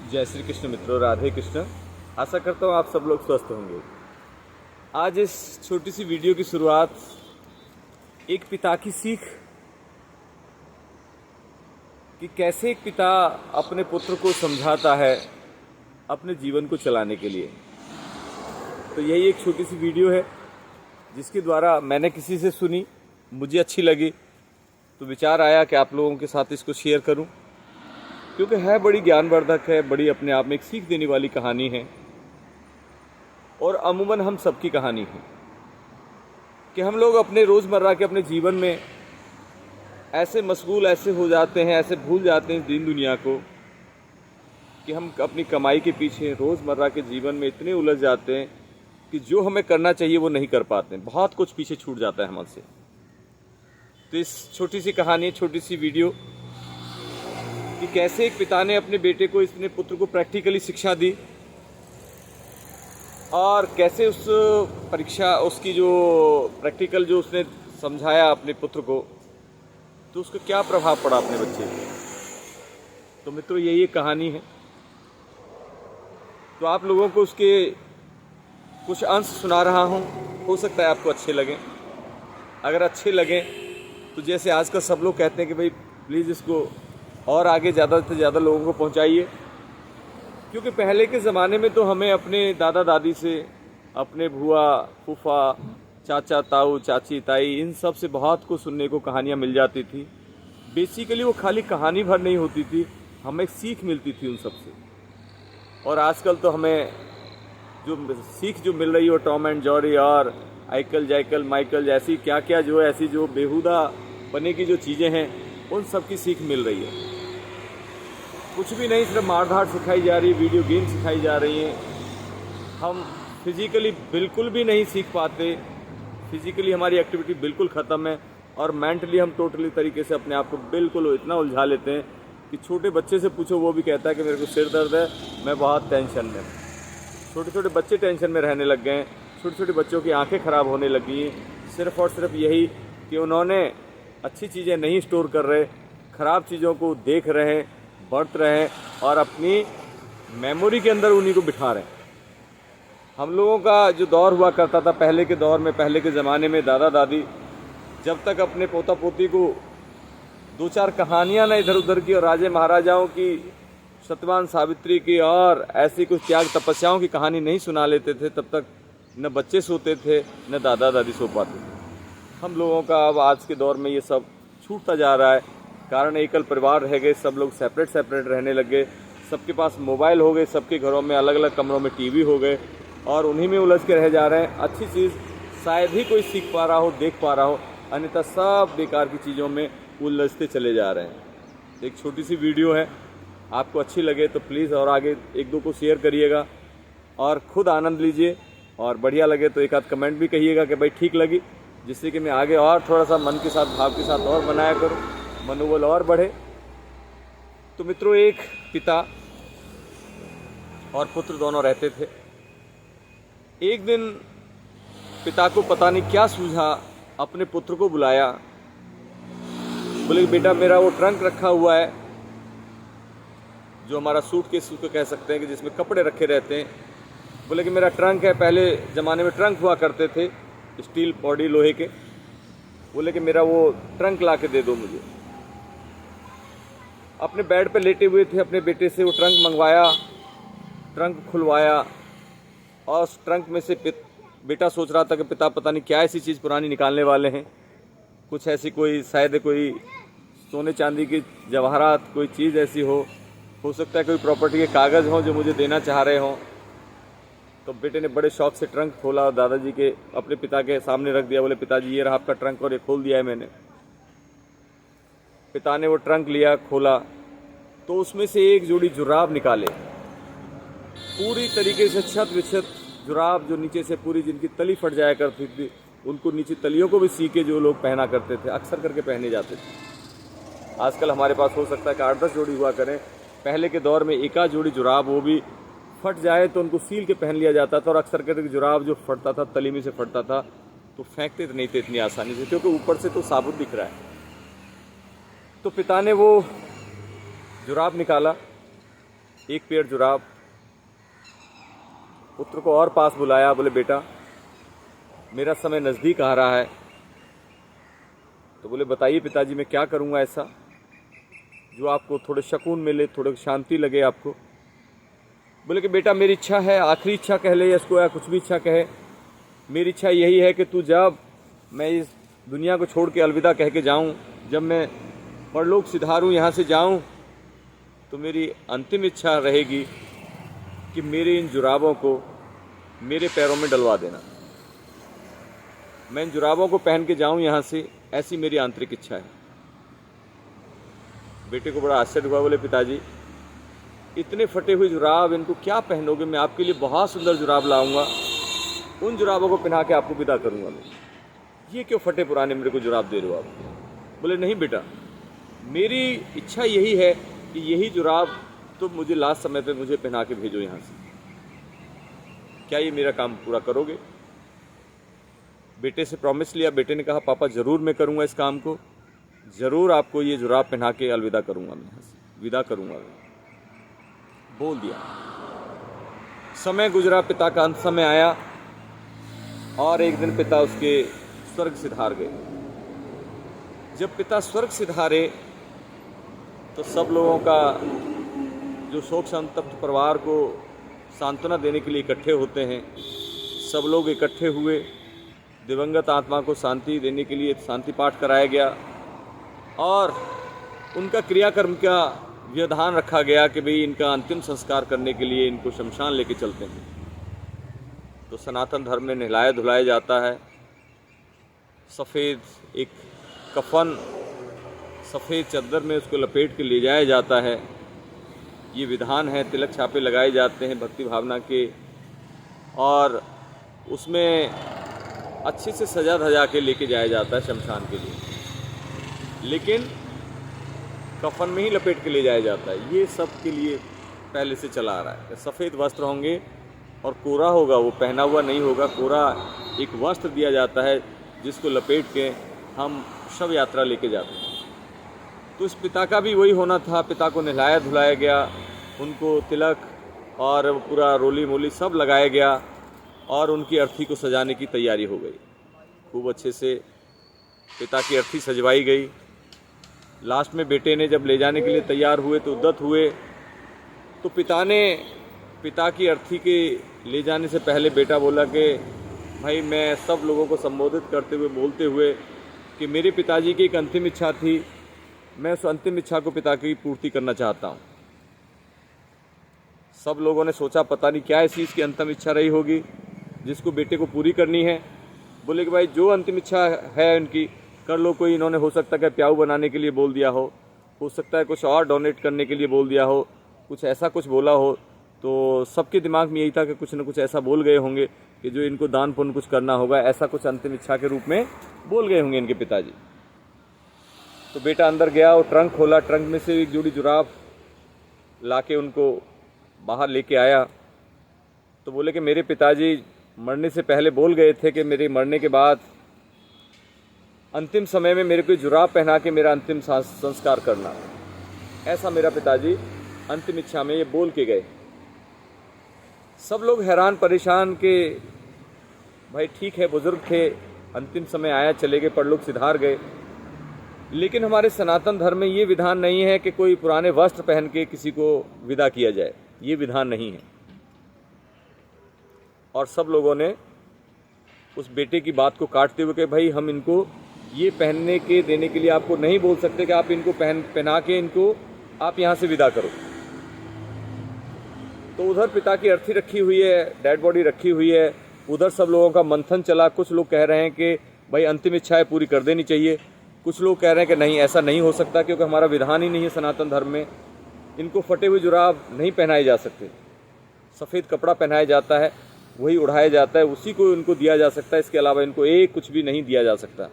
जय श्री कृष्ण मित्रों, राधे कृष्ण। आशा करता हूँ आप सब लोग स्वस्थ होंगे। आज इस छोटी सी वीडियो की शुरुआत एक पिता की सीख कि कैसे एक पिता अपने पुत्र को समझाता है अपने जीवन को चलाने के लिए। तो यही एक छोटी सी वीडियो है जिसके द्वारा मैंने किसी से सुनी, मुझे अच्छी लगी, तो विचार आया कि आप लोगों के साथ इसको शेयर करूं, क्योंकि है बड़ी ज्ञानवर्धक है, बड़ी अपने आप में एक सीख देने वाली कहानी है और अमूमन हम सबकी कहानी है कि हम लोग अपने रोज़मर्रा के अपने जीवन में ऐसे मशगूल ऐसे हो जाते हैं, ऐसे भूल जाते हैं दीन दुनिया को कि हम अपनी कमाई के पीछे रोज़मर्रा के जीवन में इतने उलझ जाते हैं कि जो हमें करना चाहिए वो नहीं कर पाते हैं। बहुत कुछ पीछे छूट जाता है हमसे। तो इस छोटी सी कहानी, छोटी सी वीडियो कि कैसे एक पिता ने अपने बेटे को, इसने पुत्र को प्रैक्टिकली शिक्षा दी और कैसे उस परीक्षा, उसकी जो प्रैक्टिकल जो उसने समझाया अपने पुत्र को, तो उसका क्या प्रभाव पड़ा अपने बच्चे पे। तो मित्रों, यही एक कहानी है। तो आप लोगों को उसके कुछ अंश सुना रहा हूँ, हो सकता है आपको अच्छे लगें। अगर अच्छे लगें तो जैसे आजकल सब लोग कहते हैं कि भाई प्लीज़ इसको और आगे ज़्यादा से ज़्यादा लोगों को पहुँचाइए, क्योंकि पहले के ज़माने में तो हमें अपने दादा दादी से, अपने बुआ फूफा, चाचा ताऊ, चाची ताई, इन सब से बहुत कुछ सुनने को, कहानियाँ मिल जाती थी। बेसिकली वो खाली कहानी भर नहीं होती थी, हमें सीख मिलती थी उन सब से। और आजकल तो हमें जो सीख जो मिल रही है वो टॉम एंड जॉरी और आइकल जैकल माइकल जैसी क्या क्या जो ऐसी जो बेहुदा बने की जो चीज़ें हैं, उन सब की सीख मिल रही है। कुछ भी नहीं, सिर्फ मारधाड़ सिखाई जा रही है, वीडियो गेम सिखाई जा रही हैं। हम फिजिकली बिल्कुल भी नहीं सीख पाते, फिजिकली हमारी एक्टिविटी बिल्कुल ख़त्म है और मेंटली हम टोटली तरीके से अपने आप को बिल्कुल इतना उलझा लेते हैं कि छोटे बच्चे से पूछो वो भी कहता है कि मेरे को सिर दर्द है, मैं बहुत टेंशन में। छोटे छोटे बच्चे टेंशन में रहने लग गए हैं, छोटे छोटे बच्चों की आंखें ख़राब होने लगी हैं, सिर्फ और सिर्फ यही कि उन्होंने अच्छी चीज़ें नहीं स्टोर कर रहे, ख़राब चीज़ों को देख रहे हैं, बढ़त रहे हैं और अपनी मेमोरी के अंदर उन्हीं को बिठा रहे हैं। हम लोगों का जो दौर हुआ करता था पहले के दौर में, पहले के ज़माने में, दादा दादी जब तक अपने पोता पोती को दो चार कहानियाँ ना इधर उधर की और राजे महाराजाओं की, सत्यवान सावित्री की और ऐसी कुछ त्याग तपस्याओं की कहानी नहीं सुना लेते थे, तब तक न बच्चे सोते थे न दादा दादी सो पाते थे। हम लोगों का अब आज के दौर में ये सब छूटता जा रहा है। कारण एकल परिवार रह गए, सब लोग सेपरेट सेपरेट रहने लग गए, सबके पास मोबाइल हो गए, सबके घरों में अलग अलग कमरों में टीवी हो गए और उन्हीं में उलझ के रह जा रहे हैं। अच्छी चीज़ शायद ही कोई सीख पा रहा हो, देख पा रहा हो, अन्यथा सब बेकार की चीज़ों में उलझते चले जा रहे हैं। एक छोटी सी वीडियो है, आपको अच्छी लगे तो प्लीज़ और आगे एक दो को शेयर करिएगा और ख़ुद आनंद लीजिए, और बढ़िया लगे तो एक आध कमेंट भी कहिएगा कि भाई ठीक लगी, जिससे कि मैं आगे और थोड़ा सा मन के साथ, भाव के साथ और बनाया करूं, मनोबल और बढ़े। तो मित्रों, एक पिता और पुत्र दोनों रहते थे। एक दिन पिता को पता नहीं क्या सूझा, अपने पुत्र को बुलाया, बोले बेटा मेरा वो ट्रंक रखा हुआ है, जो हमारा सूटकेस उसको कह सकते हैं कि जिसमें कपड़े रखे रहते हैं। बोले कि मेरा ट्रंक है, पहले ज़माने में ट्रंक हुआ करते थे स्टील बॉडी लोहे के। बोले कि मेरा वो ट्रंक ला के दे दो मुझे। अपने बेड पे लेटे हुए थे, अपने बेटे से वो ट्रंक मंगवाया, ट्रंक खुलवाया और उस ट्रंक में से बेटा सोच रहा था कि पिता पता नहीं क्या ऐसी चीज़ पुरानी निकालने वाले हैं, कुछ ऐसी कोई शायद कोई सोने चांदी की जवाहरात, कोई चीज़ ऐसी हो सकता है कोई प्रॉपर्टी के कागज़ हों जो मुझे देना चाह रहे हों। तो बेटे ने बड़े शौक से ट्रंक खोला और दादाजी के, अपने पिता के सामने रख दिया। बोले पिताजी ये रहा आपका ट्रंक और ये खोल दिया है मैंने। पिता ने वो ट्रंक लिया, खोला तो उसमें से एक जोड़ी जुराब निकाले, पूरी तरीके से छत विछत जुराब, जो नीचे से पूरी, जिनकी तली फट जाया करती थी, उनको नीचे तलियों को भी सी के जो लोग पहना करते थे, अक्सर करके पहने जाते थे। आजकल हमारे पास हो सकता है कि 8-10 जोड़ी हुआ करें, पहले के दौर में एका जोड़ी जुराब, वो भी फट जाए तो उनको सील के पहन लिया जाता था। और अक्सर करके जुराब जो फटता था, तली में से फटता था, तो फेंकते नहीं थे इतनी आसानी से, क्योंकि ऊपर से तो साबुत दिख रहा है। तो पिता ने वो जुराब निकाला एक पेयर जुराब। पुत्र को और पास बुलाया, बोले बेटा मेरा समय नज़दीक आ रहा है। तो बोले बताइए पिताजी मैं क्या करूँगा ऐसा जो आपको थोड़े सुकून मिले, थोड़े शांति लगे आपको। बोले कि बेटा मेरी इच्छा है, आखिरी इच्छा कह ले इसको या कुछ भी इच्छा कहे, मेरी इच्छा यही है कि तू जब मैं इस दुनिया को छोड़ के अलविदा कह के जाऊँ, जब मैं परलोक सिधारूँ यहाँ से जाऊँ, तो मेरी अंतिम इच्छा रहेगी कि मेरे इन जुराबों को मेरे पैरों में डलवा देना, मैं इन जुराबों को पहन के जाऊँ यहाँ से, ऐसी मेरी आंतरिक इच्छा है। बेटे को बड़ा आश्चर्य हुआ। बोले पिताजी इतने फटे हुए जुराब, इनको क्या पहनोगे? मैं आपके लिए बहुत सुंदर जुराब लाऊंगा, उन जुराबों को पहना के आपको विदा करूंगा मैं। ये क्यों फटे पुराने मेरे को जुराब दे रहे हो आप? बोले नहीं बेटा, मेरी इच्छा यही है कि यही जुराब तुम मुझे लास्ट समय पे मुझे पहना के भेजो यहाँ से। क्या ये मेरा काम पूरा करोगे? बेटे से प्रॉमिस लिया। बेटे ने कहा पापा ज़रूर मैं करूँगा इस काम को, ज़रूर आपको ये जुराब पहना के अलविदा करूँगा, मैं यहाँ से विदा करूँगा। बोल दिया। समय गुजरा, पिता का अंत समय आया और एक दिन पिता उसके स्वर्ग सिधार गए। जब पिता स्वर्ग सिधारे तो सब लोगों का जो शोक संतप्त परिवार को सांत्वना देने के लिए इकट्ठे होते हैं, सब लोग इकट्ठे हुए। दिवंगत आत्मा को शांति देने के लिए शांति पाठ कराया गया और उनका क्रियाकर्म का विधान रखा गया कि भाई इनका अंतिम संस्कार करने के लिए इनको शमशान लेके चलते हैं। तो सनातन धर्म में नहलाया धुलाया जाता है। सफ़ेद एक कफन, सफ़ेद चादर में उसको लपेट के ले जाया जाता है। ये विधान है। तिलक छापे लगाए जाते हैं भक्ति भावना के, और उसमें अच्छे से सजा धजा के लेके जाया जाता है शमशान के लिए, लेकिन कफन में ही लपेट के ले जाया जाता है। ये सब के लिए पहले से चला आ रहा है। सफ़ेद वस्त्र होंगे और कोरा होगा, वो पहना हुआ नहीं होगा, कोरा एक वस्त्र दिया जाता है जिसको लपेट के हम शव यात्रा लेके जाते हैं। तो इस पिता का भी वही होना था। पिता को नहलाया धुलाया गया, उनको तिलक और पूरा रोली मोली सब लगाया गया और उनकी अर्थी को सजाने की तैयारी हो गई। खूब अच्छे से पिता की अर्थी सजवाई गई। लास्ट में बेटे ने जब ले जाने के लिए तैयार हुए तो उद्यत हुए, तो पिता की अर्थी के ले जाने से पहले बेटा बोला कि भाई मैं सब लोगों को संबोधित करते हुए बोलते हुए कि मेरे पिताजी की एक अंतिम इच्छा थी, मैं उस अंतिम इच्छा को पिता की पूर्ति करना चाहता हूँ। सब लोगों ने सोचा पता नहीं क्या ऐसी इसकी अंतिम इच्छा रही होगी जिसको बेटे को पूरी करनी है। बोले कि भाई जो अंतिम इच्छा है उनकी कर लो। कोई इन्होंने हो सकता है प्याऊ बनाने के लिए बोल दिया हो सकता है कुछ और डोनेट करने के लिए बोल दिया हो, कुछ ऐसा कुछ बोला हो। तो सबके दिमाग में यही था कि कुछ न कुछ ऐसा बोल गए होंगे कि जो इनको दान पुण्य कुछ करना होगा, ऐसा कुछ अंतिम इच्छा के रूप में बोल गए होंगे इनके पिताजी। तो बेटा अंदर गया और ट्रंक खोला, ट्रंक में से एक जोड़ी जुराब लाके उनको बाहर लेके आया। तो बोले कि मेरे पिताजी मरने से पहले बोल गए थे कि मेरे मरने के बाद अंतिम समय में मेरे को जुराब पहना के मेरा अंतिम संस्कार करना, ऐसा मेरा पिताजी अंतिम इच्छा में ये बोल के गए। सब लोग हैरान परेशान के भाई ठीक है बुजुर्ग थे, अंतिम समय आया, चले गए, परलोक सिधार गए। लेकिन हमारे सनातन धर्म में ये विधान नहीं है कि कोई पुराने वस्त्र पहन के किसी को विदा किया जाए, ये विधान नहीं है। और सब लोगों ने उस बेटे की बात को काटते हुए कि भाई हम इनको ये पहनने के देने के लिए आपको नहीं बोल सकते कि आप इनको पहना के इनको आप यहाँ से विदा करो। तो उधर पिता की अर्थी रखी हुई है, डेड बॉडी रखी हुई है, उधर सब लोगों का मंथन चला। कुछ लोग कह रहे हैं कि भाई अंतिम इच्छाएं पूरी कर देनी चाहिए, कुछ लोग कह रहे हैं कि नहीं ऐसा नहीं हो सकता क्योंकि हमारा विधान ही नहीं है सनातन धर्म में, इनको फटे हुए जुराब नहीं पहनाए जा सकते, सफ़ेद कपड़ा पहनाया जाता है, वही उड़ाया जाता है, उसी को इनको दिया जा सकता है, इसके अलावा इनको एक कुछ भी नहीं दिया जा सकता।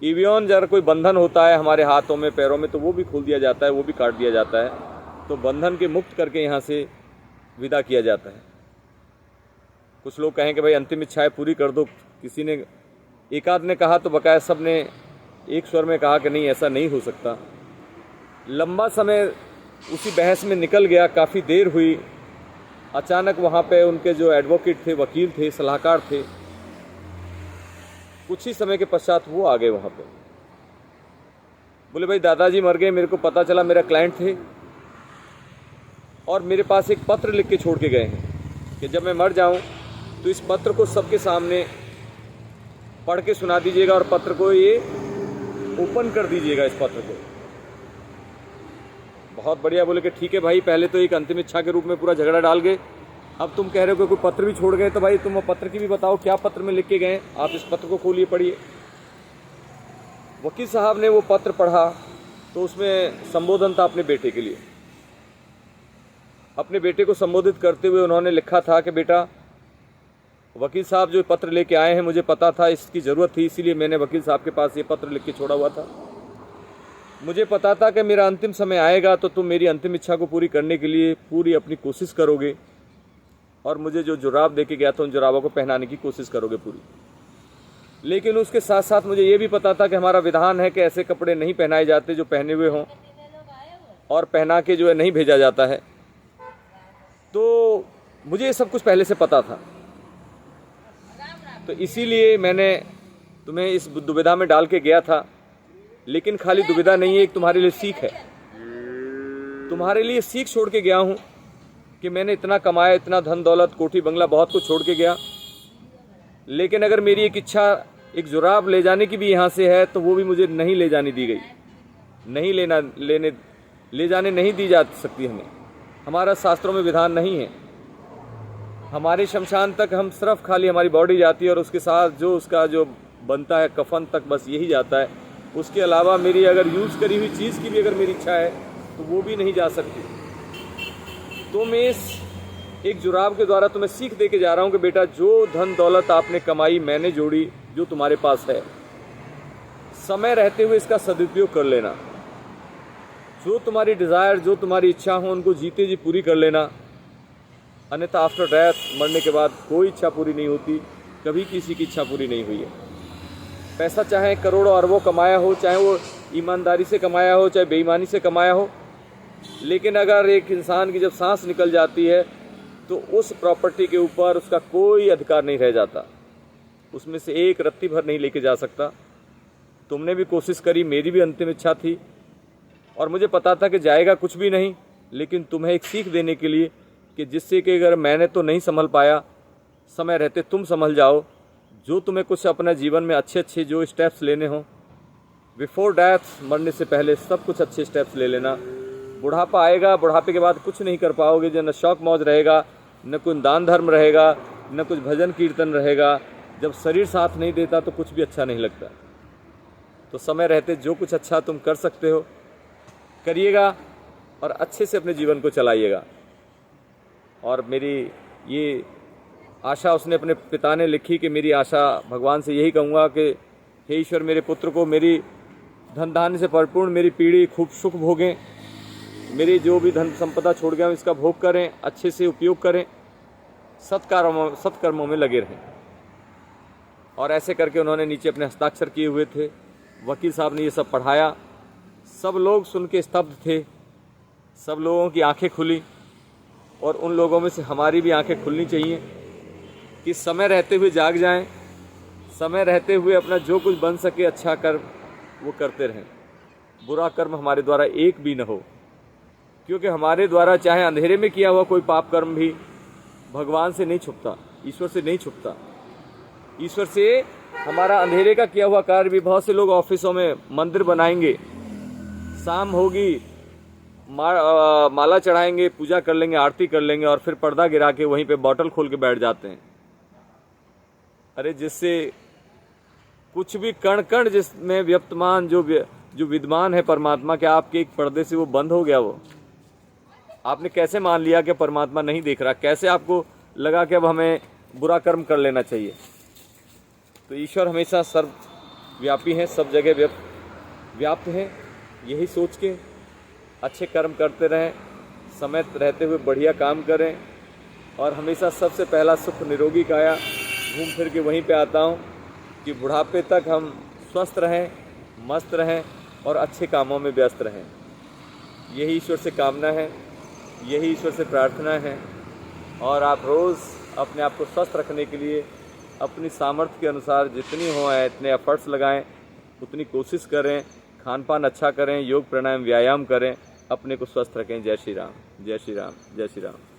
इवन जरा कोई बंधन होता है हमारे हाथों में पैरों में तो वो भी खोल दिया जाता है, वो भी काट दिया जाता है, तो बंधन के मुक्त करके यहाँ से विदा किया जाता है। कुछ लोग कहें कि भाई अंतिम इच्छाएं पूरी कर दो, किसी ने एक आध ने कहा तो बकाया सब ने एक स्वर में कहा कि नहीं ऐसा नहीं हो सकता। लंबा समय उसी बहस में निकल गया, काफ़ी देर हुई। अचानक वहाँ पे उनके जो एडवोकेट थे, वकील थे, सलाहकार थे, कुछ ही समय के पश्चात वो आ गए वहाँ पे। बोले भाई दादाजी मर गए, मेरे को पता चला, मेरा क्लाइंट थे और मेरे पास एक पत्र लिख के छोड़ के गए हैं कि जब मैं मर जाऊं तो इस पत्र को सबके सामने पढ़ के सुना दीजिएगा और पत्र को ये ओपन कर दीजिएगा, इस पत्र को। बहुत बढ़िया। बोले कि ठीक है भाई, पहले तो एक अंतिम इच्छा के रूप में पूरा झगड़ा डाल गए, अब तुम कह रहे हो कि कोई पत्र भी छोड़ गए, तो भाई तुम पत्र की भी बताओ, क्या पत्र में लिख के गए, आप इस पत्र को खोलिए, पढ़िए। वकील साहब ने वो पत्र पढ़ा तो उसमें संबोधन था अपने बेटे के लिए। अपने बेटे को संबोधित करते हुए उन्होंने लिखा था कि बेटा, वकील साहब जो पत्र लेके आए हैं, मुझे पता था इसकी ज़रूरत थी, इसीलिए मैंने वकील साहब के पास ये पत्र लिख के छोड़ा हुआ था। मुझे पता था कि मेरा अंतिम समय आएगा तो तुम मेरी अंतिम इच्छा को पूरी करने के लिए पूरी अपनी कोशिश करोगे और मुझे जो जुराब दे के गया था उन जुराबों को पहनाने की कोशिश करोगे पूरी। लेकिन उसके साथ साथ मुझे ये भी पता था कि हमारा विधान है कि ऐसे कपड़े नहीं पहनाए जाते जो पहने हुए हों और पहना के जो है नहीं भेजा जाता है। तो मुझे ये सब कुछ पहले से पता था, तो इसीलिए मैंने तुम्हें इस दुविधा में डाल के गया था। लेकिन खाली दुविधा नहीं है, एक तुम्हारे लिए सीख है। तुम्हारे लिए सीख छोड़ के गया हूँ कि मैंने इतना कमाया, इतना धन दौलत, कोठी बंगला, बहुत कुछ छोड़ के गया, लेकिन अगर मेरी एक इच्छा एक जुराब ले जाने की भी यहाँ से है तो वो भी मुझे नहीं ले जाने दी गई, नहीं ले जाने नहीं दी जा सकती हमें। हमारा शास्त्रों में विधान नहीं है। हमारे शमशान तक हम सिर्फ खाली हमारी बॉडी जाती है और उसके साथ जो उसका जो बनता है कफन तक, बस यही जाता है। उसके अलावा मेरी अगर यूज़ करी हुई चीज़ की भी अगर मेरी इच्छा है तो वो भी नहीं जा सकती। तो मैं इस एक जुराब के द्वारा तुम्हें सीख दे के जा रहा हूँ कि बेटा, जो धन दौलत आपने कमाई, मैंने जोड़ी, जो तुम्हारे पास है, समय रहते हुए इसका सदुपयोग कर लेना। जो तुम्हारी डिज़ायर, जो तुम्हारी इच्छा हो, उनको जीते जी पूरी कर लेना। अन्यथा आफ्टर डेथ, मरने के बाद कोई इच्छा पूरी नहीं होती। कभी किसी की इच्छा पूरी नहीं हुई है। पैसा चाहे करोड़ों अरबों कमाया हो, चाहे वो ईमानदारी से कमाया हो, चाहे बेईमानी से कमाया हो, लेकिन अगर एक इंसान की जब सांस निकल जाती है तो उस प्रॉपर्टी के ऊपर उसका कोई अधिकार नहीं रह जाता। उसमें से एक रत्ती भर नहीं लेके जा सकता। तुमने भी कोशिश करी, मेरी भी अंतिम इच्छा थी और मुझे पता था कि जाएगा कुछ भी नहीं, लेकिन तुम्हें एक सीख देने के लिए कि जिससे कि अगर मैंने तो नहीं संभल पाया, समय रहते तुम संभल जाओ। जो तुम्हें कुछ अपने जीवन में अच्छे अच्छे जो स्टेप्स लेने हों, बिफोर डेथ, मरने से पहले सब कुछ अच्छे स्टेप्स ले लेना। बुढ़ापा आएगा, बुढ़ापे के बाद कुछ नहीं कर पाओगे, जो न शौक मौज रहेगा, न कोई दान धर्म रहेगा, न कुछ भजन कीर्तन रहेगा। जब शरीर साथ नहीं देता तो कुछ भी अच्छा नहीं लगता। तो समय रहते जो कुछ अच्छा तुम कर सकते हो करिएगा और अच्छे से अपने जीवन को चलाइएगा। और मेरी ये आशा उसने, अपने पिता ने लिखी कि मेरी आशा भगवान से यही कहूँगा कि हे ईश्वर, मेरे पुत्र को मेरी धन धान्य से परिपूर्ण मेरी पीढ़ी खूब सुख भोगें। मेरी जो भी धन संपदा छोड़ गया इसका भोग करें, अच्छे से उपयोग करें, सत्कर्मों में लगे रहें। और ऐसे करके उन्होंने नीचे अपने हस्ताक्षर किए हुए थे। वकील साहब ने ये सब पढ़ाया। सब लोग सुन के स्तब्ध थे। सब लोगों की आंखें खुली और उन लोगों में से हमारी भी आंखें खुलनी चाहिए कि समय रहते हुए जाग जाएं, समय रहते हुए अपना जो कुछ बन सके अच्छा कर्म वो करते रहें। बुरा कर्म हमारे द्वारा एक भी न हो, क्योंकि हमारे द्वारा चाहे अंधेरे में किया हुआ कोई पाप कर्म भी भगवान से नहीं छुपता, ईश्वर से नहीं छुपता। ईश्वर से हमारा अंधेरे का किया हुआ कार्य भी, बहुत से लोग ऑफिसों में मंदिर बनाएंगे, शाम होगी माला चढ़ाएंगे, पूजा कर लेंगे, आरती कर लेंगे और फिर पर्दा गिरा के वहीं पे बॉटल खोल के बैठ जाते हैं। अरे जिससे कुछ भी कण कण जिसमें व्यक्तमान जो विद्यमान है परमात्मा के, आपके एक पर्दे से वो बंद हो गया। वो आपने कैसे मान लिया कि परमात्मा नहीं देख रहा? कैसे आपको लगा कि अब हमें बुरा कर्म कर लेना चाहिए? तो ईश्वर हमेशा सर्वव्यापी हैं, सब जगह व्याप्त हैं। यही सोच के अच्छे कर्म करते रहें, समय रहते हुए बढ़िया काम करें और हमेशा सबसे पहला सुख निरोगी काया, घूम फिर के वहीं पे आता हूँ कि बुढ़ापे तक हम स्वस्थ रहें, मस्त रहें और अच्छे कामों में व्यस्त रहें। यही ईश्वर से कामना है, यही ईश्वर से प्रार्थना है। और आप रोज़ अपने आप को स्वस्थ रखने के लिए अपनी सामर्थ्य के अनुसार जितनी हो इतने एफर्ट्स लगाएं, उतनी कोशिश करें, खान पान अच्छा करें, योग प्राणायाम व्यायाम करें, अपने को स्वस्थ रखें। जय श्री राम, जय श्री राम, जय श्री राम।